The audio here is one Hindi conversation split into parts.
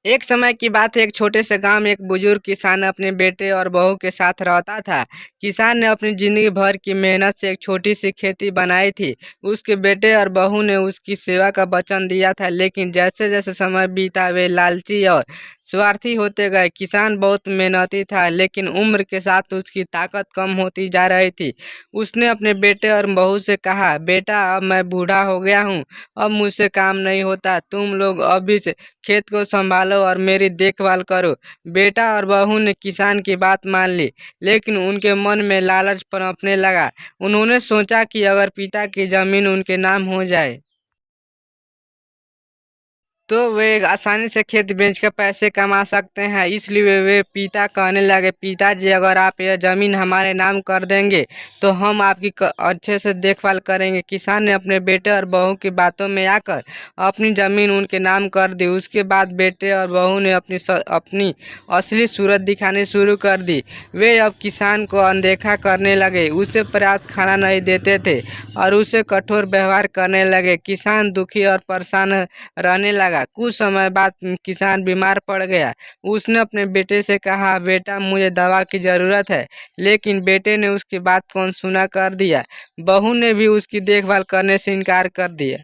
एक समय की बात है, एक छोटे से गांव में एक बुजुर्ग किसान अपने बेटे और बहू के साथ रहता था। किसान ने अपनी जिंदगी भर की मेहनत से एक छोटी सी खेती बनाई थी। उसके बेटे और बहू ने उसकी सेवा का वचन दिया था, लेकिन जैसे जैसे समय बीता वे लालची और स्वार्थी होते गए। किसान बहुत मेहनती था, लेकिन उम्र के साथ उसकी ताकत कम होती जा रही थी। उसने अपने बेटे और बहू से कहा, बेटा अब मैं बूढ़ा हो गया हूँ, अब मुझसे काम नहीं होता। तुम लोग अभी से खेत को संभालो और मेरी देखभाल करो। बेटा और बहू ने किसान की बात मान ली, लेकिन उनके मन में लालच पनपने लगा। उन्होंने सोचा कि अगर पिता की जमीन उनके नाम हो जाए तो वे आसानी से खेत बेचकर पैसे कमा सकते हैं। इसलिए वे पिता कहने लगे, पिताजी अगर आप यह जमीन हमारे नाम कर देंगे तो हम आपकी अच्छे से देखभाल करेंगे। किसान ने अपने बेटे और बहू की बातों में आकर अपनी जमीन उनके नाम कर दी। उसके बाद बेटे और बहू ने अपनी असली सूरत दिखानी शुरू कर दी। वे अब किसान को अनदेखा करने लगे, उसे पर्याप्त खाना नहीं देते थे और उसे कठोर व्यवहार करने लगे। किसान दुखी और परेशान रहने लगा। कुछ समय बाद किसान बीमार पड़ गया। उसने अपने बेटे से कहा, बेटा मुझे दवा की ज़रूरत है, लेकिन बेटे ने उसकी बात को अनसुना कर दिया। बहू ने भी उसकी देखभाल करने से इनकार कर दिया।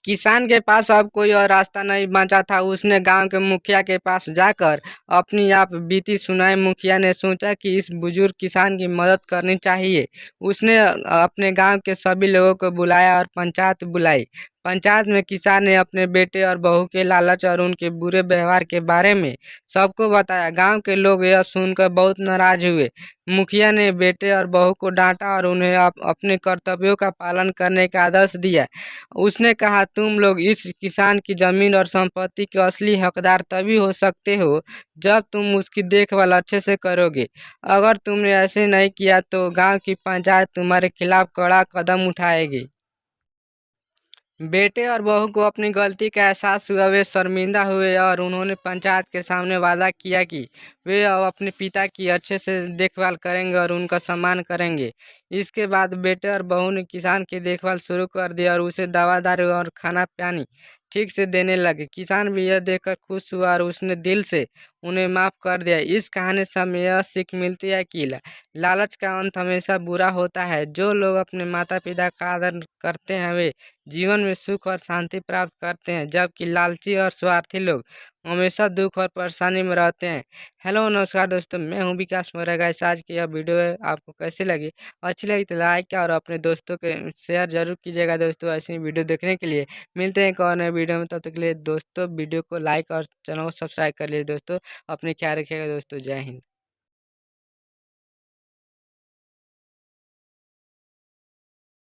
किसान के पास अब कोई और रास्ता नहीं बचा था। उसने गांव के मुखिया के पास जाकर अपनी आप बीती सुनाई। मुखिया ने सोचा कि इस बुजुर्ग किसान की मदद करनी चाहिए। उसने अपने गांव के सभी लोगों को बुलाया और पंचायत बुलाई। पंचायत में किसान ने अपने बेटे और बहू के लालच और उनके बुरे व्यवहार के बारे में सबको बताया। गांव के लोग यह सुनकर बहुत नाराज हुए। मुखिया ने बेटे और बहू को डांटा और उन्हें अपने कर्तव्यों का पालन करने का आदेश दिया। उसने कहा, तुम लोग इस किसान की जमीन और संपत्ति के असली हकदार तभी हो सकते हो जब तुम उसकी देखभाल अच्छे से करोगे। अगर तुमने ऐसे नहीं किया तो गांव की पंचायत तुम्हारे खिलाफ कड़ा कदम उठाएगी। बेटे और बहू को अपनी गलती का एहसास हुआ। वे शर्मिंदा हुए और उन्होंने पंचायत के सामने वादा किया कि वे अब अपने पिता की अच्छे से देखभाल करेंगे और उनका सम्मान करेंगे। इसके बाद बेटे और बहू ने किसान की देखभाल शुरू कर दी और उसे दवा दारू और खाना पानी ठीक से देने लगे। किसान भी यह देखकर खुश हुआ और उसने दिल से उन्हें माफ़ कर दिया। इस कहानी से हमें यह सीख मिलती है कि लालच का अंत हमेशा बुरा होता है। जो लोग अपने माता पिता का आदर करते हैं वे जीवन में सुख और शांति प्राप्त करते हैं, जबकि लालची और स्वार्थी लोग हमेशा दुख और परेशानी में रहते हैं। हेलो नमस्कार दोस्तों, मैं हूं विकास मोरा। गाइस आज की यह वीडियो है, आपको कैसी लगी? अच्छी लगी तो लाइक और अपने दोस्तों के शेयर जरूर कीजिएगा। दोस्तों ऐसी वीडियो देखने के लिए मिलते हैं एक और नए वीडियो में। तब तक के लिए दोस्तों वीडियो को लाइक और चैनल को सब्सक्राइब कर लीजिए। दोस्तों अपने ख्याल रखिएगा। दोस्तों जय हिंद।